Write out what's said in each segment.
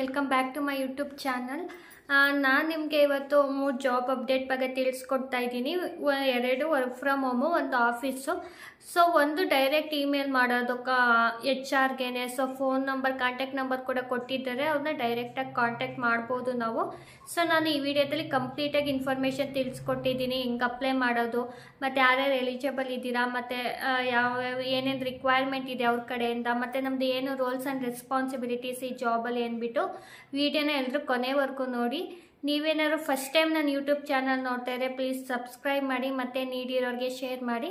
Welcome back to my YouTube channel. ನಾನು ನಿಮಗೆ ಇವತ್ತು 3 ಜಾಬ್ ಅಪ್ಡೇಟ್ ಬಗ್ಗೆ ತಿಳಿಸ್ಕೊಡ್ತಾ ಇದ್ದೀನಿ. 2 work from home, 1 office. So ಒಂದು ಡೈರೆಕ್ಟ್ ಇಮೇಲ್ ಮಾಡೋದಕ್ಕೆ HR ಗೆನೆ. So phone number, contact number ಕೂಡ ಕೊಟ್ಟಿದ್ದಾರೆ, ಅವ್ರನ್ನ ಡೈರೆಕ್ಟಾಗಿ ಕಾಂಟ್ಯಾಕ್ಟ್ ಮಾಡ್ಬೋದು ನಾವು. ಸೊ ನಾನು ಈ ವಿಡಿಯೋದಲ್ಲಿ ಕಂಪ್ಲೀಟಾಗಿ ಇನ್ಫಾರ್ಮೇಷನ್ ತಿಳಿಸ್ಕೊಟ್ಟಿದ್ದೀನಿ, ಹೆಂಗೆ ಅಪ್ಲೈ ಮಾಡೋದು, ಮತ್ತು ಯಾರ್ಯಾರು ಎಲಿಜಿಬಲ್ ಇದ್ದೀರಾ, ಮತ್ತು ಏನೇನು ರಿಕ್ವೈರ್ಮೆಂಟ್ ಇದೆ ಅವ್ರ ಕಡೆಯಿಂದ, ಮತ್ತು ನಮ್ಮದು ಏನು ರೋಲ್ಸ್ ಆ್ಯಂಡ್ ರೆಸ್ಪಾನ್ಸಿಬಿಲಿಟೀಸ್ ಈ ಜಾಬಲ್ಲಿ ಅಂದ್ಬಿಟ್ಟು ವಿಡಿಯೋನ ಎಲ್ಲರೂ ಕೊನೆವರೆಗೂ ನೋಡಿ. ನೀವೇನಾದ್ರು ಫಸ್ಟ್ ಟೈಮ್ ನನ್ನ ಯೂಟ್ಯೂಬ್ ಚಾನಲ್ ನೋಡ್ತಾ ಇದ್ದರೆ ಪ್ಲೀಸ್ ಸಬ್ಸ್ಕ್ರೈಬ್ ಮಾಡಿ, ಮತ್ತು ನೀಡಿರೋರಿಗೆ ಶೇರ್ ಮಾಡಿ.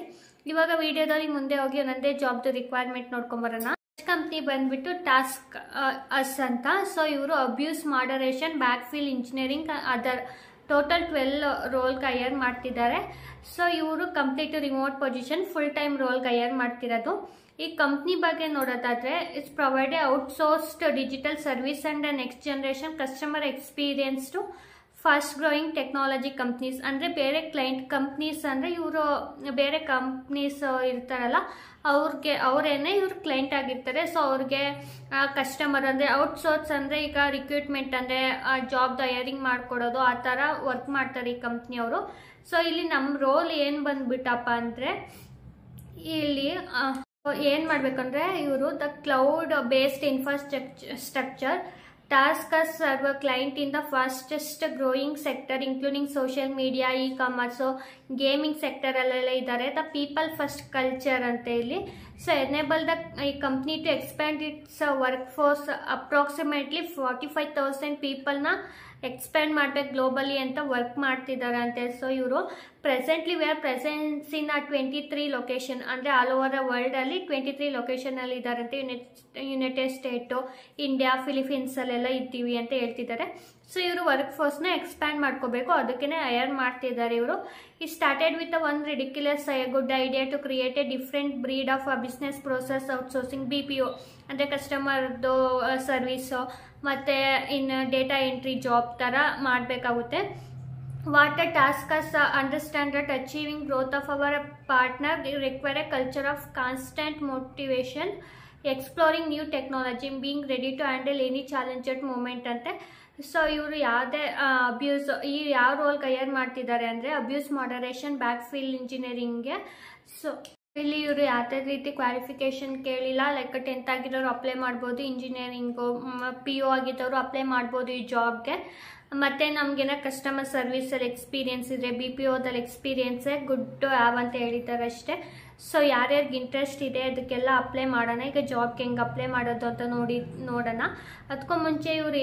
ಇವಾಗ ವಿಡಿಯೋದಲ್ಲಿ ಮುಂದೆ ಹೋಗಿ ಒಂದೇ ಜಾಬ್ದು ರಿಕ್ವೈರ್ಮೆಂಟ್ ನೋಡ್ಕೊಂಬರೋಣ. ಕಂಪ್ನಿ ಬಂದ್ಬಿಟ್ಟು ಟಾಸ್ಕ್ ಅಸ್ ಅಂತ. ಸೊ ಇವರು abuse moderation, back feel engineering, other total 12 ರೋಲ್ಗೆ ಹೈಯರ್ ಮಾಡ್ತಿದ್ದಾರೆ. ಸೊ ಇವರು complete remote position, full time ರೋಲ್ಗೆ ಹೈಯರ್ ಮಾಡ್ತಿರೋದು. ಈ ಕಂಪ್ನಿ ಬಗ್ಗೆ ನೋಡೋದಾದ್ರೆ, it's provide outsourced digital service and next generation customer experience to fast growing technology companies. ಅಂದರೆ ಬೇರೆ ಕ್ಲೈಂಟ್ ಕಂಪ್ನೀಸ್ ಅಂದರೆ ಇವರು ಬೇರೆ ಕಂಪ್ನೀಸ್ ಇರ್ತಾರಲ್ಲ ಅವರೇನೆ ಇವ್ರು ಕ್ಲೈಂಟ್ ಆಗಿರ್ತಾರೆ. ಸೊ ಅವ್ರಿಗೆ ಕಸ್ಟಮರ್ ಅಂದರೆ ಔಟ್ಸೋರ್ಸ್ ಅಂದರೆ ಈಗ ರಿಕ್ರೂಟ್ಮೆಂಟ್ ಅಂದರೆ ಜಾಬ್ದು ಹೈಯರಿಂಗ್ ಮಾಡ್ಕೊಡೋದು, ಆ ಥರ ವರ್ಕ್ ಮಾಡ್ತಾರೆ ಈ ಕಂಪ್ನಿಯವರು. ಸೊ ಇಲ್ಲಿ ನಮ್ಮ ರೋಲ್ ಏನು ಬಂದ್ಬಿಟ್ಟಪ್ಪ ಅಂದರೆ, ಇಲ್ಲಿ ಏನು ಮಾಡಬೇಕಂದ್ರೆ ಇವರು the cloud based infrastructure task us serve client in the fastest growing sector including social media, e commerce, gaming ಸೆಕ್ಟರಲ್ಲೆಲ್ಲ ಇದ್ದಾರೆ. ದ ಪೀಪಲ್ ಫಸ್ಟ್ ಕಲ್ಚರ್ ಅಂತ ಇಲ್ಲಿ. ಸೊ ಎನೇಬಲ್ ದ ಈ company to expand its workforce approximately 45,000 ಪೀಪಲ್ನ expand ಮಾಡಬೇಕು globally ಅಂತ work ಮಾಡ್ತಿದ್ದಾರೆ ಅಂತೆ. ಸೊ ಇವರು presently we are presence in 23 location, ಅಂದರೆ ಆಲ್ ಓವರ್ ದ ವರ್ಲ್ಡಲ್ಲಿ 23 ಲೊಕೇಶನಲ್ಲಿ ಇದ್ದಾರಂತೆ. ಯುನೈಟೆಡ್ ಸ್ಟೇಟು, ಇಂಡಿಯಾ, ಫಿಲಿಪೀನ್ಸಲ್ಲೆಲ್ಲ ಇದ್ದೀವಿ ಅಂತ ಹೇಳ್ತಿದ್ದಾರೆ. ಸೊ ಇವರು ವರ್ಕ್ ಫೋರ್ಸ್ನ ಎಕ್ಸ್ಪ್ಯಾಂಡ್ ಮಾಡ್ಕೋಬೇಕು, ಅದಕ್ಕೇ ಹೈಯರ್ ಮಾಡ್ತಿದ್ದಾರೆ ಇವರು. ಈ started with one ridiculous good idea to create a different breed of business process outsourcing, BPO ಅಂದರೆ ಕಸ್ಟಮರ್ದು ಸರ್ವಿಸು, ಮತ್ತು ಇನ್ನು ಡೇಟಾ ಎಂಟ್ರಿ ಜಾಬ್ ಥರ ಮಾಡಬೇಕಾಗುತ್ತೆ. What a task us understand that achieving growth of our partner require a culture of constant motivation, exploring new technology, being ready to handle any challenged moment ಅಂತೆ. So ಇವರು ಯಾವುದೇ abuse ಈ ಯಾವ ರೋಲ್ಗೆ hire ಮಾಡ್ತಿದ್ದಾರೆ ಅಂದರೆ ಅಬ್ಯೂಸ್ ಮಾಡರೇಷನ್, ಬ್ಯಾಕ್ ಫೀಲ್ ಇಂಜಿನಿಯರಿಂಗ್ಗೆ. So ಇಲ್ಲಿ ಇವರು ಯಾವುದೇ ರೀತಿ ಕ್ವಾಲಿಫಿಕೇಷನ್ ಕೇಳಿಲ್ಲ. ಲೈಕ್ 10th ಆಗಿರೋರು ಅಪ್ಲೈ ಮಾಡ್ಬೋದು, ಇಂಜಿನಿಯರಿಂಗು, PO ಆಗಿದ್ದವರು ಅಪ್ಲೈ ಮಾಡ್ಬೋದು ಈ ಜಾಬ್ಗೆ. ಮತ್ತು ನಮಗೇನ ಕಸ್ಟಮರ್ ಸರ್ವಿಸಲ್ಲಿ ಎಕ್ಸ್ಪೀರಿಯನ್ಸ್ ಇದ್ದರೆ, BPOದಲ್ಲಿ ಎಕ್ಸ್ಪೀರಿಯನ್ಸೇ ಗುಡ್ ಟು ಹ್ಯಾವ್ ಅಂತ ಹೇಳಿದ್ದಾರೆ ಅಷ್ಟೇ. ಸೊ ಯಾರ್ಯಾರಿಗೆ ಇಂಟ್ರೆಸ್ಟ್ ಇದೆ ಅದಕ್ಕೆಲ್ಲ ಅಪ್ಲೈ ಮಾಡೋಣ. ಈಗ ಜಾಬ್ಗೆ ಹೆಂಗೆ ಅಪ್ಲೈ ಮಾಡೋದು ಅಂತ ನೋಡೋಣ. ಅದಕ್ಕೂ ಮುಂಚೆ ಇವರು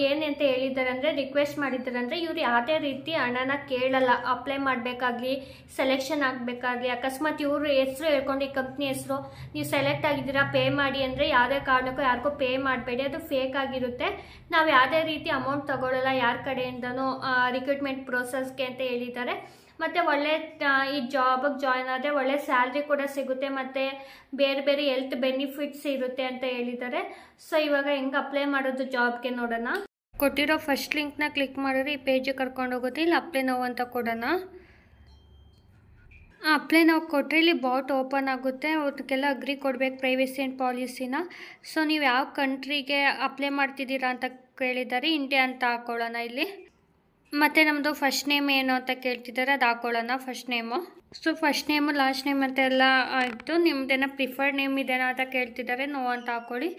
ಏನಂತ ಹೇಳಿದ್ದಾರೆ ಅಂದರೆ, ರಿಕ್ವೆಸ್ಟ್ ಮಾಡಿದ್ದಾರೆ ಅಂದರೆ, ಇವ್ರು ಯಾವುದೇ ರೀತಿ ಹಣನ ಕೇಳಲ್ಲ ಅಪ್ಲೈ ಮಾಡಬೇಕಾಗ್ಲಿ, ಸೆಲೆಕ್ಷನ್ ಆಗಬೇಕಾಗ್ಲಿ. ಅಕಸ್ಮಾತ್ ಇವರು ಹೆಸರು ಹೇಳ್ಕೊಂಡು, ಈ ಕಂಪ್ನಿ ಹೆಸರು ನೀವು ಸೆಲೆಕ್ಟ್ ಆಗಿದ್ದೀರಾ ಪೇ ಮಾಡಿ ಅಂದರೆ ಯಾವುದೇ ಕಾರಣಕ್ಕೂ ಯಾರಿಗೂ ಪೇ ಮಾಡಬೇಡಿ, ಅದು ಫೇಕ್ ಆಗಿರುತ್ತೆ. ನಾವು ಯಾವುದೇ ರೀತಿ ಅಮೌಂಟ್ ತಗೊಳ್ಳಲ್ಲ ಯಾರ ಕಡೆಯಿಂದನೂ ರಿಕ್ರೂಟ್ಮೆಂಟ್ ಪ್ರೋಸೆಸ್ಗೆ ಅಂತ ಹೇಳಿದ್ದಾರೆ. ಮತ್ತು ಒಳ್ಳೆ ಈ ಜಾಬಿಗೆ ಜಾಯ್ನ್ ಆದರೆ ಒಳ್ಳೆ ಸ್ಯಾಲ್ರಿ ಕೂಡ ಸಿಗುತ್ತೆ, ಮತ್ತು ಬೇರೆ ಬೇರೆ ಹೆಲ್ತ್ ಬೆನಿಫಿಟ್ಸ್ ಇರುತ್ತೆ ಅಂತ ಹೇಳಿದ್ದಾರೆ. ಸೊ ಇವಾಗ ಹೆಂಗೆ ಅಪ್ಲೈ ಮಾಡೋದು ಜಾಬ್ಗೆ ನೋಡೋಣ. ಕೊಟ್ಟಿರೋ ಫಸ್ಟ್ ಲಿಂಕ್ನ ಕ್ಲಿಕ್ ಮಾಡಿದ್ರೆ ಈ ಪೇಜಿಗೆ ಕರ್ಕೊಂಡು ಹೋಗುತ್ತೆ. ಇಲ್ಲಿ ಅಪ್ಲೈ ನಾವು ಅಂತ ಕೊಡೋಣ. ಅಪ್ಲೈ ನಾವು ಕೊಟ್ಟರೆ ಇಲ್ಲಿ ಬಾಟ್ ಓಪನ್ ಆಗುತ್ತೆ. ಅದಕ್ಕೆಲ್ಲ ಅಗ್ರಿ ಕೊಡಬೇಕು ಪ್ರೈವೇಸಿ ಆ್ಯಂಡ್ ಪಾಲಿಸಿನ. ಸೊ ನೀವು ಯಾವ ಕಂಟ್ರಿಗೆ ಅಪ್ಲೈ ಮಾಡ್ತಿದ್ದೀರಾ ಅಂತ ಕೇಳಿದ್ದಾರೆ, ಇಂಡಿಯಾ ಅಂತ ಹಾಕೊಳ್ಳೋಣ ಇಲ್ಲಿ. ಮತ್ತು ನಮ್ಮದು ಫಸ್ಟ್ ನೇಮ್ ಏನು ಅಂತ ಕೇಳ್ತಿದ್ದಾರೆ, ಅದು ಹಾಕೊಳ್ಳೋಣ first name. So first name, last name ಅಂತ ಎಲ್ಲ ಆಯಿತು. ನಿಮ್ಮದೇನೋ ಪ್ರಿಫರ್ಡ್ ನೇಮ್ ಇದೆನಾ ಅಂತ ಕೇಳ್ತಿದ್ದಾರೆ, ನೋ ಅಂತ ಹಾಕ್ಕೊಳ್ಳಿ.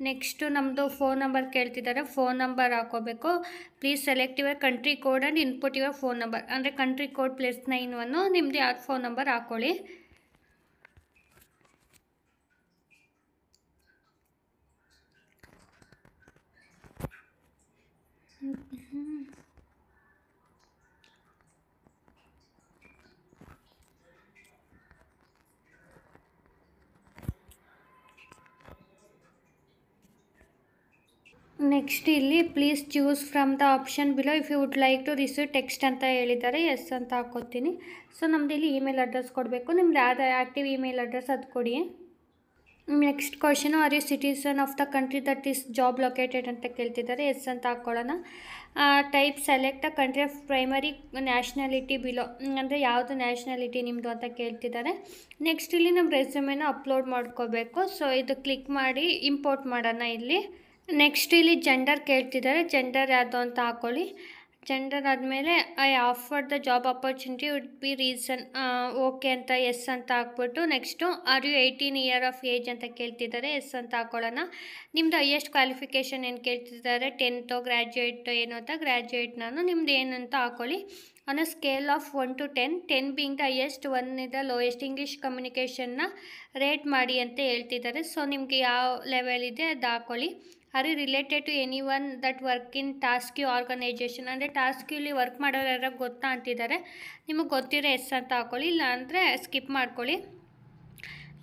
ನೆಕ್ಸ್ಟು ನಮ್ಮದು ಫೋನ್ ನಂಬರ್ ಕೇಳ್ತಿದ್ದಾರೆ, ಫೋನ್ ನಂಬರ್ ಹಾಕೋಬೇಕು. Please select your country code and input your phone number. ಅಂದರೆ ಕಂಟ್ರಿ ಕೋಡ್ +91 ನಿಮ್ಮದು ಯಾವ್ದು ಫೋನ್ ನಂಬರ್ ಹಾಕ್ಕೊಳ್ಳಿ. ನೆಕ್ಸ್ಟ್ ಇಲ್ಲಿ please choose from the option below if you would like to receive text ಅಂತ ಹೇಳಿದ್ದಾರೆ, S ಅಂತ ಹಾಕೋತೀನಿ. ಸೊ ನಮ್ಮದು ಇಲ್ಲಿ ಇಮೇಲ್ ಅಡ್ರೆಸ್ ಕೊಡಬೇಕು, ನಿಮ್ದು ಯಾವ್ದು ಆ್ಯಕ್ಟಿವ್ ಇಮೇಲ್ ಅಡ್ರೆಸ್ ಅದು ಕೊಡಿ. Next question, are you citizen of the country that is job located ಅಂತ ಕೇಳ್ತಿದ್ದಾರೆ, ಎಸ್ ಅಂತ ಹಾಕ್ಕೊಳ್ಳೋಣ. Type select a country of primary nationality below, ಅಂದರೆ ಯಾವುದು ನ್ಯಾಷನಾಲಿಟಿ ನಿಮ್ಮದು ಅಂತ ಕೇಳ್ತಿದ್ದಾರೆ. ನೆಕ್ಸ್ಟ್ ಇಲ್ಲಿ ನಮ್ಮ ರೆಸ್ಯೂಮೆನ ಅಪ್ಲೋಡ್ ಮಾಡ್ಕೋಬೇಕು. ಸೊ ಇದು ಕ್ಲಿಕ್ ಮಾಡಿ ಇಂಪೋರ್ಟ್ ಮಾಡೋಣ ಇಲ್ಲಿ. ನೆಕ್ಸ್ಟ್ ಇಲ್ಲಿ ಜೆಂಡರ್ ಕೇಳ್ತಿದ್ದಾರೆ. ಜೆಂಡರ್ ಯಾವುದು ಅಂತ ಹಾಕ್ಕೊಳ್ಳಿ. ಜೆಂಡರ್ ಆದಮೇಲೆ I offer the job opportunity would be reason okay ಅಂತ ಎಸ್ ಅಂತ ಹಾಕ್ಬಿಟ್ಟು next are you 18 year of age ಅಂತ ಕೇಳ್ತಿದ್ದಾರೆ. ಎಸ್ ಅಂತ ಹಾಕ್ಕೊಳ್ಳೋಣ. ನಿಮ್ಮದು ಹೈಯೆಸ್ಟ್ ಕ್ವಾಲಿಫಿಕೇಷನ್ ಏನು ಕೇಳ್ತಿದ್ದಾರೆ, 10th ಗ್ರ್ಯಾಜುಯೇಟ್ ಏನು ಅಂತ, ಗ್ರ್ಯಾಜುಯೇಟ್ ನಾನು ನಿಮ್ದು ಏನಂತ ಹಾಕ್ಕೊಳ್ಳಿ. On a scale of 1 to 10, 10 being the highest, 1 is the lowest, English ಕಮ್ಯುನಿಕೇಷನ್ನ ರೇಟ್ ಮಾಡಿ ಅಂತ ಹೇಳ್ತಿದ್ದಾರೆ. ಸೊ ನಿಮಗೆ ಯಾವ ಲೆವೆಲ್ ಇದೆ ಅದು ಹಾಕ್ಕೊಳ್ಳಿ. Are you related to any one that work in task you organization, ಅಂದರೆ ಟಾಸ್ಕ್ ಇಲ್ಲಿ ವರ್ಕ್ ಮಾಡೋರು ಯಾರು ಗೊತ್ತಾ ಅಂತಿದ್ದಾರೆ. ನಿಮಗೆ ಗೊತ್ತಿರೋ ಎಸ್ ಅಂತ ಹಾಕ್ಕೊಳ್ಳಿ, ಇಲ್ಲ ಅಂದರೆ ಸ್ಕಿಪ್ ಮಾಡ್ಕೊಳ್ಳಿ.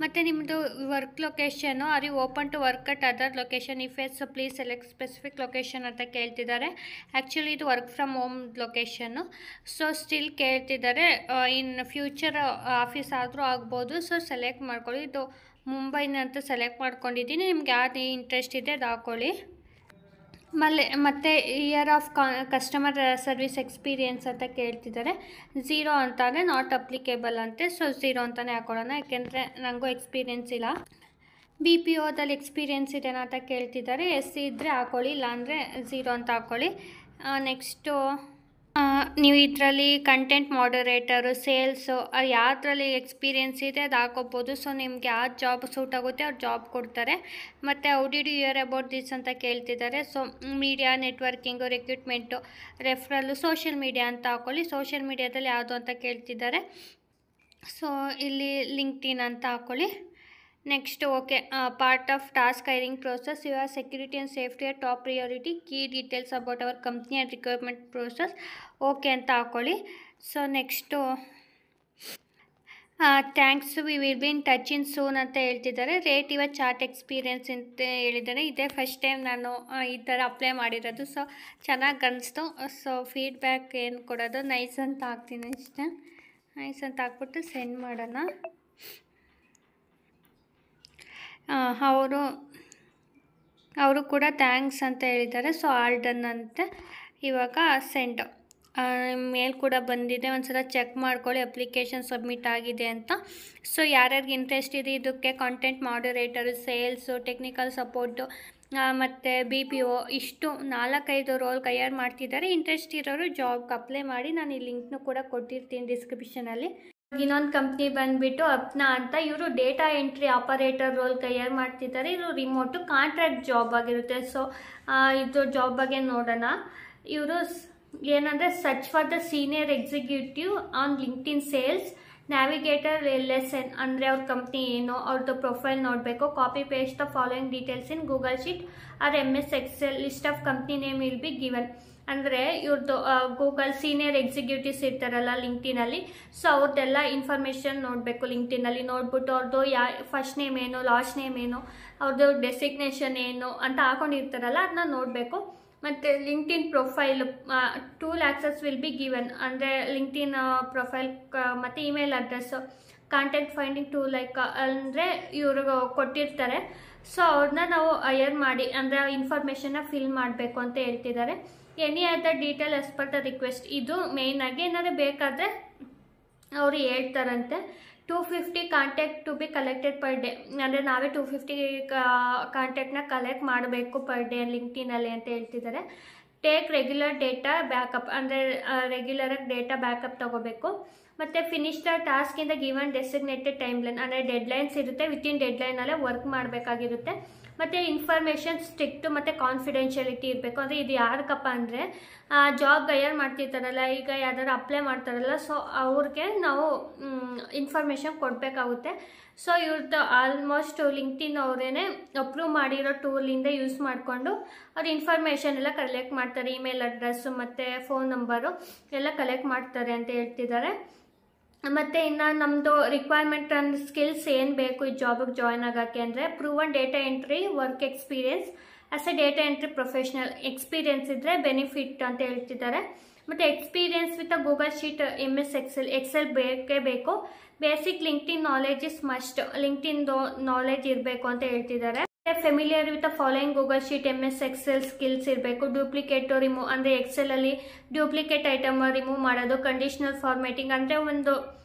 ಮತ್ತು ನಿಮ್ಮದು work location, are you open to work at other location, if yes please select specific location ಅಂತ ಕೇಳ್ತಿದ್ದಾರೆ. ಆ್ಯಕ್ಚುಲಿ ಇದು work from home location. So still ಕೇಳ್ತಿದ್ದಾರೆ, ಇನ್ ಫ್ಯೂಚರ್ ಆಫೀಸ್ ಆದರೂ ಆಗ್ಬೋದು. ಸೊ ಸೆಲೆಕ್ಟ್ ಮಾಡ್ಕೊಳ್ಳಿ. ಇದು ಮುಂಬೈನ ಅಂತ ಸೆಲೆಕ್ಟ್ ಮಾಡ್ಕೊಂಡಿದ್ದೀನಿ. ನಿಮ್ಗೆ ಯಾವ್ದು ಇಂಟ್ರೆಸ್ಟ್ ಇದೆ ಅದು ಹಾಕ್ಕೊಳ್ಳಿ. ಮತ್ತು year of customer service experience ಅಂತ ಕೇಳ್ತಿದ್ದಾರೆ. 0 ಅಂತಾನೆ ನಾಟ್ ಅಪ್ಲಿಕೇಬಲ್ ಅಂತೆ. ಸೊ 0 ಅಂತಲೇ ಹಾಕೊಳ್ಳೋಣ, ಯಾಕೆಂದರೆ ನನಗೂ ಎಕ್ಸ್ಪೀರಿಯೆನ್ಸ್ ಇಲ್ಲ. BPOದಲ್ಲಿ ಎಕ್ಸ್ಪೀರಿಯೆನ್ಸ್ ಇದೆನಾ ಅಂತ ಕೇಳ್ತಿದ್ದಾರೆ. ಎಸ್ ಇದ್ದರೆ ಹಾಕ್ಕೊಳ್ಳಿ, ಇಲ್ಲಾಂದರೆ 0 ಅಂತ ಹಾಕ್ಕೊಳ್ಳಿ. ನೆಕ್ಸ್ಟು ನೀವು ಇದರಲ್ಲಿ ಕಂಟೆಂಟ್ ಮಾಡರೇಟರು, ಸೇಲ್ಸು ಯಾವುದ್ರಲ್ಲಿ ಎಕ್ಸ್ಪೀರಿಯೆನ್ಸ್ ಇದೆ ಅದು ಹಾಕೋಬೋದು. ಸೊ ನಿಮ್ಗೆ ಯಾವ ಜಾಬ್ ಸೂಟ್ ಆಗುತ್ತೆ ಅವ್ರು ಜಾಬ್ ಕೊಡ್ತಾರೆ. ಮತ್ತು how did you hear about this ಅಂತ ಕೇಳ್ತಿದ್ದಾರೆ. So media, networking, recruitment, referral, social media ಅಂತ ಹಾಕ್ಕೊಳ್ಳಿ. ಸೋಷಿಯಲ್ ಮೀಡಿಯಾದಲ್ಲಿ ಯಾವುದು ಅಂತ ಕೇಳ್ತಿದ್ದಾರೆ. ಸೊ ಇಲ್ಲಿ ಲಿಂಕ್ಡ್ಇನ್ ಅಂತ ಹಾಕ್ಕೊಳ್ಳಿ. Next okay, part of task hiring process, your security and safety are top priority, key details about our company and requirement process, okay ಅಂತ ಹಾಕ್ಕೊಳ್ಳಿ. So next thanks, we will be in touch in soon ಅಂತ ಹೇಳ್ತಿದ್ದಾರೆ. Rate your chart experience ಅಂತ ಹೇಳಿದ್ದಾರೆ. ಇದೇ first time ನಾನು ಈ ಥರ ಅಪ್ಲೈ ಮಾಡಿರೋದು. ಸೊ ಚೆನ್ನಾಗಿ ಅನಿಸ್ತು. ಸೊ ಫೀಡ್ಬ್ಯಾಕ್ ಏನು ಕೊಡೋದು, ನೈಸ್ ಅಂತ ಹಾಕ್ತೀನಿ ಅಷ್ಟೇ. ನೈಸ್ ಅಂತ ಹಾಕ್ಬಿಟ್ಟು ಸೆಂಡ್ ಮಾಡೋಣ. ಅವರು ಕೂಡ ಥ್ಯಾಂಕ್ಸ್ ಅಂತ ಹೇಳಿದ್ದಾರೆ. ಸೊ ಆಲ್ ಡನ್ ಅಂತೆ. ಇವಾಗ ಸೆಂಡ್ ಮೇಲ್ ಕೂಡ ಬಂದಿದೆ. ಒಂದು ಸಲ ಚೆಕ್ ಮಾಡ್ಕೊಳ್ಳಿ ಅಪ್ಲಿಕೇಶನ್ ಸಬ್ಮಿಟ್ ಆಗಿದೆ ಅಂತ. ಸೊ ಯಾರ್ಯಾರಿಗೆ ಇಂಟ್ರೆಸ್ಟ್ ಇದೆ ಇದಕ್ಕೆ, ಕಾಂಟೆಂಟ್ ಮಾಡರೇಟರು, ಸೇಲ್ಸು, ಟೆಕ್ನಿಕಲ್ ಸಪೋರ್ಟು ಮತ್ತು BPO ಇಷ್ಟು 4-5 ರೋಲ್ ಕೈಯಾರು ಮಾಡ್ತಿದ್ದಾರೆ. ಇಂಟ್ರೆಸ್ಟ್ ಇರೋರು ಜಾಬ್ಗೆ ಅಪ್ಲೈ ಮಾಡಿ. ನಾನು ಈ ಲಿಂಕ್ನು ಕೂಡ ಕೊಟ್ಟಿರ್ತೀನಿ ಡಿಸ್ಕ್ರಿಪ್ಷನಲ್ಲಿ. ಇನ್ನೊಂದು ಕಂಪ್ನಿ ಬಂದುಬಿಟ್ಟು ಅಪ್ನಾ ಅಂತ, ಇವರು ಡೇಟಾ ಎಂಟ್ರಿ ಆಪರೇಟರ್ ರೋಲ್ ತಯಾರು ಮಾಡ್ತಿದ್ದಾರೆ. ಇದು ರಿಮೋಟು ಕಾಂಟ್ರಾಕ್ಟ್ ಜಾಬ್ ಆಗಿರುತ್ತೆ. ಸೊ ಇದು ಜಾಬ್ ಬಗ್ಗೆ ನೋಡೋಣ. ಇವರು ಏನಂದರೆ search for the senior executive on LinkedIn sales navigator LSN, ಅಂದರೆ ಅವ್ರ ಕಂಪ್ನಿ ಏನು, ಅವ್ರದ್ದು ಪ್ರೊಫೈಲ್ ನೋಡಬೇಕು. Copy paste the following details in Google sheet or MS Excel. List of company name will be given. ಅಂದರೆ ಇವ್ರದ್ದು ಗೂಗಲ್ ಸೀನಿಯರ್ ಎಕ್ಸಿಕ್ಯೂಟಿವ್ಸ್ ಇರ್ತಾರಲ್ಲ ಲಿಂಕ್ಡ್ಇನಲ್ಲಿ, so ಅವ್ರದ್ದೆಲ್ಲ ಇನ್ಫಾರ್ಮೇಷನ್ ನೋಡಬೇಕು. ಲಿಂಕ್ಡ್ಇನಲ್ಲಿ ನೋಡ್ಬಿಟ್ಟು ಅವ್ರದ್ದು ಫಸ್ಟ್ ನೇಮ್ ಏನು, ಲಾಸ್ಟ್ ನೇಮ್ ಏನು, ಅವ್ರದ್ದು ಡೆಸಿಗ್ನೇಷನ್ ಏನು ಅಂತ ಹಾಕೊಂಡಿರ್ತಾರಲ್ಲ ಅದನ್ನ ನೋಡಬೇಕು. ಮತ್ತು LinkedIn profile 2 lakhs will be given. ಅಂದರೆ ಲಿಂಕ್ಡ್ಇನ್ ಪ್ರೊಫೈಲ್ ಮತ್ತು email address, contact finding 2 lakh ಅಂದರೆ ಇವ್ರಿಗೆ ಕೊಟ್ಟಿರ್ತಾರೆ. ಸೊ ಅವ್ರನ್ನ ನಾವು ಹೈಯರ್ ಮಾಡಿ, ಅಂದರೆ ಇನ್ಫಾರ್ಮೇಷನ್ನ ಫಿಲ್ ಮಾಡಬೇಕು ಅಂತ ಹೇಳ್ತಿದ್ದಾರೆ. Any other detail as per the request. ಇದು ಮೇಯ್ನಾಗಿ ಏನಾದರೂ ಬೇಕಾದರೆ ಅವರು ಹೇಳ್ತಾರಂತೆ. 250 contact to be collected per day, ಅಂದರೆ ನಾವೇ 250 ಕಾಂಟ್ಯಾಕ್ಟ್ನ ಕಲೆಕ್ಟ್ ಮಾಡಬೇಕು ಪರ್ ಡೇ ಲಿಂಕ್ಡ್ಇನಲ್ಲಿ ಅಂತ ಹೇಳ್ತಿದ್ದಾರೆ. ಟೇಕ್ ರೆಗ್ಯುಲರ್ ಡೇಟಾ ಬ್ಯಾಕಪ್, ಅಂದರೆ ರೆಗ್ಯುಲರಾಗಿ ಡೇಟಾ ಬ್ಯಾಕಪ್ ತೊಗೋಬೇಕು. ಮತ್ತು finish the task in the given designated timeline, ಅಂದರೆ ಡೆಡ್ಲೈನ್ಸ್ ಇರುತ್ತೆ. ವಿತಿನ್ ಡೆಡ್ಲೈನಲ್ಲೇ ವರ್ಕ್ ಮಾಡಬೇಕಾಗಿರುತ್ತೆ. ಮತ್ತು ಇನ್ಫಾರ್ಮೇಷನ್ ಸ್ಟ್ರಿಕ್ಟು ಮತ್ತು ಕಾನ್ಫಿಡೆನ್ಷಿಯಲಿಟಿ ಇರಬೇಕು. ಅಂದರೆ ಇದು ಯಾರಿಗಪ್ಪ ಅಂದರೆ ಜಾಬ್ ಹೈಯರ್ ಮಾಡ್ತಿರ್ತಾರಲ್ಲ, ಈಗ ಯಾವ್ದಾದ್ರು ಅಪ್ಲೈ ಮಾಡ್ತಾರಲ್ಲ, ಸೊ ಅವ್ರಿಗೆ ನಾವು ಇನ್ಫಾರ್ಮೇಷನ್ ಕೊಡಬೇಕಾಗುತ್ತೆ. ಸೊ ಇವ್ರದ್ದು ಆಲ್ಮೋಸ್ಟ್ ಲಿಂಕ್ಡ್ಇನ್ ಅವರೇನೆ ಅಪ್ರೂವ್ ಮಾಡಿರೋ ಟೂಲಿಂದ ಯೂಸ್ ಮಾಡಿಕೊಂಡು ಅವ್ರು ಇನ್ಫಾರ್ಮೇಷನ್ ಎಲ್ಲ ಕಲೆಕ್ಟ್ ಮಾಡ್ತಾರೆ. ಇಮೇಲ್ ಅಡ್ರೆಸ್ಸು ಮತ್ತು ಫೋನ್ ನಂಬರು ಎಲ್ಲ ಕಲೆಕ್ಟ್ ಮಾಡ್ತಾರೆ ಅಂತ ಹೇಳ್ತಿದ್ದಾರೆ. ಮತ್ತು ಇನ್ನು ನಮ್ಮದು ರಿಕ್ವೈರ್ಮೆಂಟ್ ಆ್ಯಂಡ್ ಸ್ಕಿಲ್ಸ್ ಏನು ಬೇಕು ಈ ಜಾಬಿಗೆ ಜಾಯ್ನ್ ಆಗೋಕ್ಕೆ ಅಂದರೆ, proven data entry work experience as a data entry professional. Experience ಇದ್ದರೆ ಬೆನಿಫಿಟ್ ಅಂತ ಹೇಳ್ತಿದ್ದಾರೆ. ಮತ್ತು experience with Google sheet, MS Excel ಬೇಕೇ ಬೇಕು. Basic LinkedIn knowledge is must. ಲಿಂಕ್ಡ್ಇನ್ದು ನಾಲೆಜ್ ಇರಬೇಕು ಅಂತ ಹೇಳ್ತಿದ್ದಾರೆ. Familiar with following Google sheet, MS Excel skills ಇರಬೇಕು. ಡೂಪ್ಲಿಕೇಟು ರಿಮೂವ್, ಅಂದರೆ ಎಕ್ಸೆಲಲ್ಲಿ ಡ್ಯೂಪ್ಲಿಕೇಟ್ ಐಟಮ್ ರಿಮೂವ್ ಮಾಡೋದು. ಕಂಡೀಷನಲ್ ಫಾರ್ಮೇಟಿಂಗ್, ಅಂದರೆ ಒಂದು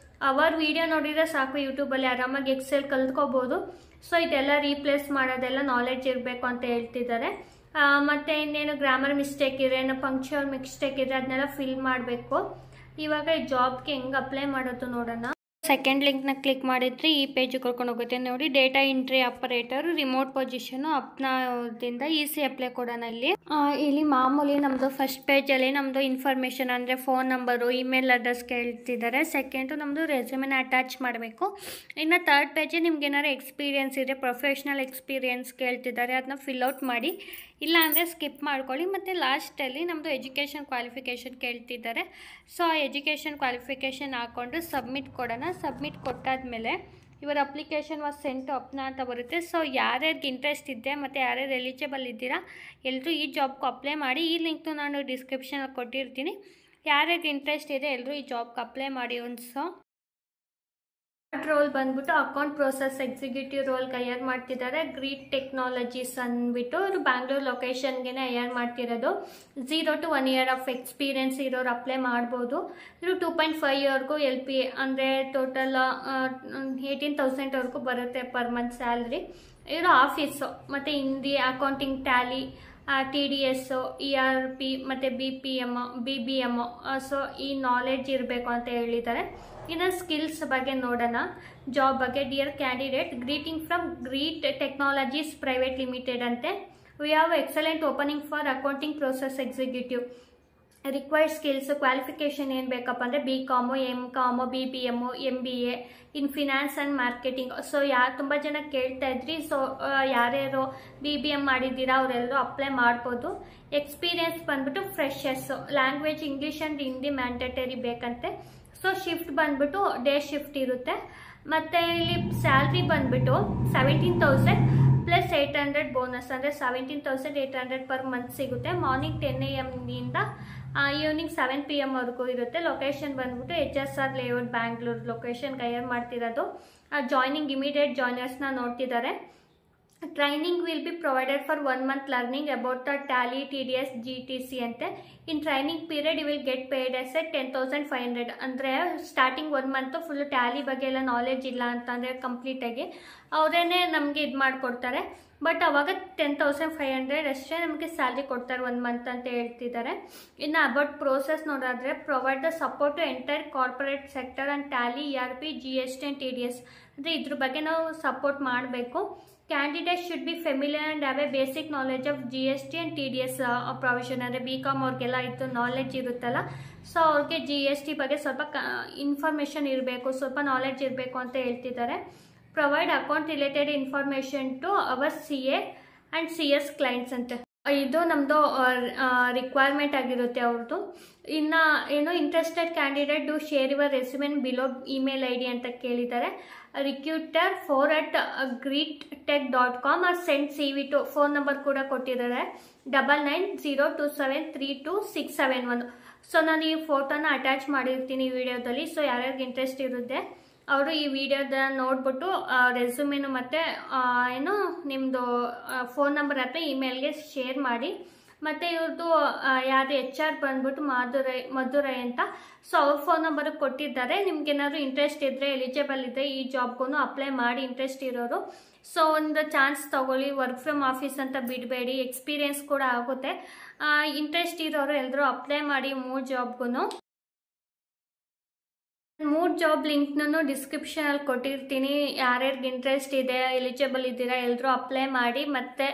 ಅವರ್ ವಿಡಿಯೋ ನೋಡಿದರೆ ಸಾಕು, ಯೂಟ್ಯೂಬಲ್ಲಿ ಆರಾಮಾಗಿ ಎಕ್ಸೆಲ್ ಕಲ್ತ್ಕೋಬೋದು. ಸೊ ಇದೆಲ್ಲ ರೀಪ್ಲೇಸ್ ಮಾಡೋದೆಲ್ಲ ನಾಲೆಜ್ ಇರಬೇಕು ಅಂತ ಹೇಳ್ತಿದ್ದಾರೆ. ಮತ್ತು ಇನ್ನೇನು ಗ್ರಾಮರ್ ಮಿಸ್ಟೇಕ್ ಇದ್ರೆ, ಏನೋ ಪಂಕ್ಚುವಲ್ ಮಿಸ್ಟೇಕ್ ಇದ್ರೆ ಅದನ್ನೆಲ್ಲ ಫಿಲ್ ಮಾಡಬೇಕು. ಇವಾಗ ಈ ಜಾಬ್ಗೆ ಹೆಂಗೆ ಅಪ್ಲೈ ಮಾಡೋದು ನೋಡೋಣ. ಸೆಕೆಂಡ್ ಲಿಂಕ್ನ ಕ್ಲಿಕ್ ಮಾಡಿದ್ರೆ ಈ ಪೇಜಿಗೆ ಕರ್ಕೊಂಡು ಹೋಗುತ್ತೆ ನೋಡಿ. Data entry operator, remote position, ಅಪ್ನಾದಿಂದ ಈಸಿ ಅಪ್ಲೈ ಕೊಡೋಣ. ಇಲ್ಲಿ ಮಾಮೂಲಿ ನಮ್ಮದು ಫಸ್ಟ್ ಪೇಜಲ್ಲಿ ನಮ್ಮದು ಇನ್ಫಾರ್ಮೇಷನ್ ಅಂದರೆ ಫೋನ್ ನಂಬರು, ಇಮೇಲ್ ಅಡ್ರೆಸ್ ಕೇಳ್ತಿದ್ದಾರೆ. ಸೆಕೆಂಡು ನಮ್ಮದು ರೆಸ್ಯೂಮೆನ ಅಟ್ಯಾಚ್ ಮಾಡಬೇಕು. ಇನ್ನು ಥರ್ಡ್ ಪೇಜ್ ನಿಮ್ಗೆ ಏನಾದ್ರು ಎಕ್ಸ್ಪೀರಿಯೆನ್ಸ್ ಇದೆ, ಪ್ರೊಫೆಷ್ನಲ್ ಎಕ್ಸ್ಪೀರಿಯೆನ್ಸ್ ಕೇಳ್ತಿದ್ದಾರೆ, ಅದನ್ನ ಫಿಲ್ಔಟ್ ಮಾಡಿ, ಇಲ್ಲ ಅಂದರೆ ಸ್ಕಿಪ್ ಮಾಡ್ಕೊಳ್ಳಿ. ಮತ್ತು ಲಾಸ್ಟಲ್ಲಿ ನಮ್ಮದು ಎಜುಕೇಷನ್ ಕ್ವಾಲಿಫಿಕೇಷನ್ ಕೇಳ್ತಿದ್ದಾರೆ. ಸೊ ಆ ಎಜುಕೇಷನ್ ಕ್ವಾಲಿಫಿಕೇಷನ್ ಹಾಕ್ಕೊಂಡು ಸಬ್ಮಿಟ್ ಕೊಡೋಣ. ಸಬ್ಮಿಟ್ ಕೊಟ್ಟಾದಮೇಲೆ ಇವರ ಅಪ್ಲಿಕೇಶನ್ ವಾಸ್ ಸೆಂಟ್ ಅಪ್ನಾ ಅಂತ ಬರುತ್ತೆ. ಸೊ ಯಾರ್ಯಾರಿಗೆ ಇಂಟ್ರೆಸ್ಟ್ ಇದೆ ಮತ್ತು ಯಾರ್ಯಾರು ಎಲಿಜಿಬಲ್ ಇದ್ದೀರಾ ಎಲ್ಲರೂ ಈ ಜಾಬ್ಗೆ ಅಪ್ಲೈ ಮಾಡಿ. ಈ ಲಿಂಕ್ನು ನಾನು ಡಿಸ್ಕ್ರಿಪ್ಷನಲ್ಲಿ ಕೊಟ್ಟಿರ್ತೀನಿ. ಯಾರ್ಯಾರಿಗೆ ಇಂಟ್ರೆಸ್ಟ್ ಇದೆ ಎಲ್ಲರೂ ಈ ಜಾಬ್ಗೆ ಅಪ್ಲೈ ಮಾಡಿ. ರೋಲ್ ಬಂದ್ಬಿಟ್ಟು ಅಕೌಂಟ್ ಪ್ರೊಸೆಸ್ ಎಕ್ಸಿಕ್ಯೂಟಿವ್ ರೋಲ್ಗೆ ಹೈಯರ್ ಮಾಡ್ತಿದ್ದಾರೆ. ಗ್ರೀಟ್ ಟೆಕ್ನಾಲಜೀಸ್ ಅಂದ್ಬಿಟ್ಟು ಇವರು ಬ್ಯಾಂಗ್ಳೂರ್ ಲೊಕೇಶನ್ಗೆ ಹೈಯರ್ ಮಾಡ್ತಿರೋದು. 0 to 1 year ಆಫ್ ಎಕ್ಸ್ಪೀರಿಯೆನ್ಸ್ ಇರೋರು ಅಪ್ಲೈ ಮಾಡ್ಬೋದು. ಇವರು 2.5 LPA ಅಂದರೆ ಟೋಟಲ್ 18,000 ಬರುತ್ತೆ ಪರ್ ಮಂತ್ ಸ್ಯಾಲ್ರಿ. ಇವರು ಆಫೀಸು ಮತ್ತು Hindi, accounting, Tally, TDS, ERP ಮತ್ತು BBM. ಸೊ ಈ ನಾಲೆಡ್ಜ್ ಇರಬೇಕು ಅಂತ ಹೇಳಿದ್ದಾರೆ. ಇನ್ನು ಸ್ಕಿಲ್ಸ್ ಬಗ್ಗೆ ನೋಡೋಣ. ಜಾಬ್ ಬಗ್ಗೆ, dear candidate, greeting from Greet Technologies Private Limited ಅಂತೆ. We have excellent opening for accounting process executive. Required skills qualification ಏನು ಬೇಕಪ್ಪ ಅಂದರೆ BCom, MCom, BBM, MBA in finance and marketing. So ತುಂಬ ಜನ ಕೇಳ್ತಾ ಇದ್ರಿ. ಸೊ ಯಾರ್ಯಾರು BBM ಮಾಡಿದ್ದೀರಾ ಅವರೆಲ್ಲರೂ ಅಪ್ಲೈ ಮಾಡ್ಬೋದು. ಎಕ್ಸ್ಪೀರಿಯೆನ್ಸ್ ಬಂದ್ಬಿಟ್ಟು freshers. Language English and Hindi mandatory ಬೇಕಂತೆ. ಸೊ ಶಿಫ್ಟ್ ಬಂದ್ಬಿಟ್ಟು ಡೇ ಶಿಫ್ಟ್ ಇರುತ್ತೆ. ಮತ್ತು ಇಲ್ಲಿ ಸ್ಯಾಲ್ರಿ ಬಂದ್ಬಿಟ್ಟು 17,000 ಪ್ಲಸ್ 800 ಬೋನಸ್ ಅಂದರೆ 17,800 ಪರ್ ಮಂತ್ ಸಿಗುತ್ತೆ. ಮಾರ್ನಿಂಗ್ 10 AM ಇಂದ ಈವ್ನಿಂಗ್ 7 PM ವರೆಗೂ ಇರುತ್ತೆ. ಲೊಕೇಶನ್ ಬಂದ್ಬಿಟ್ಟು HSR ಲೇಔಟ್ ಬ್ಯಾಂಗ್ಳೂರ್ ಲೊಕೇಶನ್ಗೆ ಹೈಯರ್ ಮಾಡ್ತಿರೋದು. ಜಾಯ್ನಿಂಗ್ ಇಮಿಡಿಯೇಟ್ ಜಾಯ್ನರ್ಸ್ನ ನೋಡ್ತಿದ್ದಾರೆ. Training will be provided for 1 month learning about the Tally, TDS, GTC ಅಂತೆ. In training period you will get paid as 10,500. ಅಂದರೆ ಸ್ಟಾರ್ಟಿಂಗ್ 1 month ಫುಲ್ ಟ್ಯಾಲಿ ಬಗ್ಗೆ ಎಲ್ಲ ನಾಲೆಡ್ಜ್ ಇಲ್ಲ ಅಂತಂದರೆ ಕಂಪ್ಲೀಟಾಗಿ ಅವರೇನೆ ನಮಗೆ ಇದು ಮಾಡಿಕೊಡ್ತಾರೆ. ಬಟ್ ಅವಾಗ 10,500 ಅಷ್ಟೇ ನಮಗೆ ಸ್ಯಾಲ್ರಿ ಕೊಡ್ತಾರೆ 1 month ಅಂತ ಹೇಳ್ತಿದ್ದಾರೆ. ಇನ್ನು ಅಬೌಟ್ ಪ್ರೋಸೆಸ್ ನೋಡೋದ್ರೆ, provide the support to entire corporate sector and Tally, ERP, GST and TDS. ಅಂದರೆ ಇದ್ರ ಬಗ್ಗೆ ನಾವು ಸಪೋರ್ಟ್ ಮಾಡಬೇಕು. Candidate should be familiar and have a basic knowledge of GST and TDS provision. ಅಂದರೆ BCom ಅವ್ರಿಗೆಲ್ಲ ಇದು knowledge ಇರುತ್ತಲ್ಲ, ಸೊ ಅವ್ರಿಗೆ GST ಬಗ್ಗೆ ಸ್ವಲ್ಪ ಇನ್ಫಾರ್ಮೇಷನ್ ಇರಬೇಕು, ಸ್ವಲ್ಪ ನಾಲೆಡ್ಜ್ ಇರಬೇಕು ಅಂತ ಹೇಳ್ತಿದ್ದಾರೆ. Provide account related information to our CA and CS clients ಅಂತೆ. ಇದು ನಮ್ಮದು ರಿಕ್ವೈರ್ಮೆಂಟ್ ಆಗಿರುತ್ತೆ ಅವ್ರದ್ದು. ಇನ್ನು ಏನು interested candidate do share your ರೆಸ್ಯೂಮೆನ್ ಬಿಲೋ ಇಮೇಲ್ ID ಅಂತ ಕೇಳಿದ್ದಾರೆ. recruiter4@greettech.com or send CV to. Phone number ಕೂಡ ಕೊಟ್ಟಿದ್ದಾರೆ 9902273267 ಸೊ ನಾನು ಈ ಫೋಟೋನ ಅಟ್ಯಾಚ್ ಮಾಡಿರ್ತೀನಿ ಈ ವಿಡಿಯೋದಲ್ಲಿ. ಸೊ ಯಾರ್ಯಾರಿಗೆ ಇಂಟ್ರೆಸ್ಟ್ ಇರುತ್ತೆ ಅವರು ಈ ವಿಡಿಯೋದ ನೋಡ್ಬಿಟ್ಟು ರೆಸ್ಯೂಮೆನು ಮತ್ತು ಏನು ನಿಮ್ಮದು ಫೋನ್ ನಂಬರ್ ಅಥವಾ ಇಮೇಲ್ಗೆ ಶೇರ್ ಮಾಡಿ. ಮತ್ತು ಇವ್ರದ್ದು ಯಾರು HR ಬಂದ್ಬಿಟ್ಟು ಮಧುರೈ ಅಂತ. ಸೊ ಅವ್ರ ಫೋನ್ ನಂಬರ್ ಕೊಟ್ಟಿದ್ದಾರೆ. ನಿಮ್ಗೇನಾದ್ರು ಇಂಟ್ರೆಸ್ಟ್ ಇದ್ದರೆ, ಎಲಿಜಿಬಲ್ ಇದ್ದರೆ ಈ ಜಾಬ್ಗೂ ಅಪ್ಲೈ ಮಾಡಿ ಇಂಟ್ರೆಸ್ಟ್ ಇರೋರು. ಸೊ ಒಂದು ಚಾನ್ಸ್ ತಗೊಳ್ಳಿ. ವರ್ಕ್ ಫ್ರಮ್ ಆಫೀಸ್ ಅಂತ ಬಿಡಬೇಡಿ, ಎಕ್ಸ್ಪೀರಿಯೆನ್ಸ್ ಕೂಡ ಆಗುತ್ತೆ. ಇಂಟ್ರೆಸ್ಟ್ ಇರೋರು ಎಲ್ಲರೂ ಅಪ್ಲೈ ಮಾಡಿ 3 ಜಾಬ್ಗೂ. 3 ಜಾಬ್ ಲಿಂಕ್ನೂ ಡಿಸ್ಕ್ರಿಪ್ಷನಲ್ಲಿ ಕೊಟ್ಟಿರ್ತೀನಿ. ಯಾರ್ಯಾರಿಗೆ ಇಂಟ್ರೆಸ್ಟ್ ಇದೆ, ಎಲಿಜಿಬಲ್ ಇದ್ದೀರಾ ಎಲ್ಲರೂ ಅಪ್ಲೈ ಮಾಡಿ. ಮತ್ತು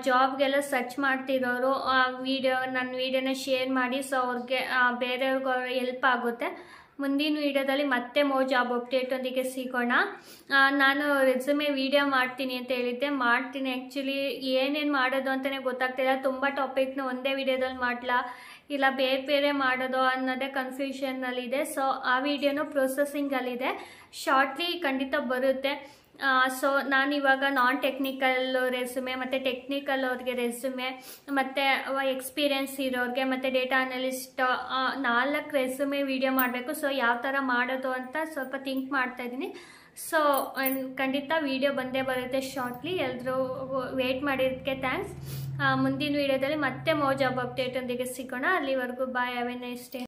ಜಾಬ್ಗೆಲ್ಲ ಸರ್ಚ್ ಮಾಡ್ತಿರೋರು ನನ್ನ ವೀಡಿಯೋನ ಶೇರ್ ಮಾಡಿ. ಸೊ ಅವ್ರಿಗೆ ಬೇರೆಯವ್ರಿಗೂ ಹೆಲ್ಪ್ ಆಗುತ್ತೆ. ಮುಂದಿನ ವೀಡಿಯೋದಲ್ಲಿ ಮತ್ತೆ ಜಾಬ್ ಅಪ್ಡೇಟೊಂದಿಗೆ ಸಿಗೋಣ. ನಾನು ರೆಸ್ಯೂಮೆ ವೀಡಿಯೋ ಮಾಡ್ತೀನಿ ಅಂತ ಹೇಳಿದ್ದೆ, ಮಾಡ್ತೀನಿ. ಆ್ಯಕ್ಚುಲಿ ಏನೇನು ಮಾಡೋದು ಅಂತಲೇ ಗೊತ್ತಾಗ್ತಿಲ್ಲ. ತುಂಬ ಟಾಪಿಕ್ನ ಒಂದೇ ವೀಡಿಯೋದಲ್ಲಿ ಮಾಡಲಾ ಇಲ್ಲ ಬೇರೆ ಬೇರೆ ಮಾಡೋದು ಅನ್ನೋದೇ ಕನ್ಫ್ಯೂಷನ್ನಲ್ಲಿದೆ. ಸೊ ಆ ವಿಡಿಯೋನು ಪ್ರೊಸೆಸಿಂಗಲ್ಲಿದೆ, ಶಾರ್ಟ್ಲಿ ಖಂಡಿತ ಬರುತ್ತೆ. ಸೊ ನಾನಿವಾಗ ನಾನ್ ಟೆಕ್ನಿಕಲ್ ರೆಸ್ಯೂಮೆ ಮತ್ತು ಟೆಕ್ನಿಕಲ್ ಅವ್ರಿಗೆ ರೆಸ್ಯೂಮೆ ಮತ್ತು ಎಕ್ಸ್ಪೀರಿಯೆನ್ಸ್ ಇರೋರಿಗೆ ಮತ್ತು ಡೇಟಾ ಅನಲಿಸ್ಟ್ 4 ರೆಸ್ಯೂಮೆ ವಿಡಿಯೋ ಮಾಡಬೇಕು. ಸೊ ಯಾವ ಥರ ಮಾಡೋದು ಅಂತ ಸ್ವಲ್ಪ ಥಿಂಕ್ ಮಾಡ್ತಾಯಿದ್ದೀನಿ. ಸೊ ಖಂಡಿತ ವಿಡಿಯೋ ಬಂದೇ ಬರುತ್ತೆ ಶಾರ್ಟ್ಲಿ. ಎಲ್ಲರೂ ವೇಟ್ ಮಾಡಿರೋದಕ್ಕೆ ಥ್ಯಾಂಕ್ಸ್. ಮುಂದಿನ ವಿಡಿಯೋದಲ್ಲಿ ಮತ್ತೆ ಜಾಬ್ ಅಪ್ಡೇಟೊಂದಿಗೆ ಸಿಗೋಣ. ಅಲ್ಲಿವರೆಗೂ ಬಾಯ್, ಹ್ಯಾವ್ ಎ ನೈಸ್ ಡೇ.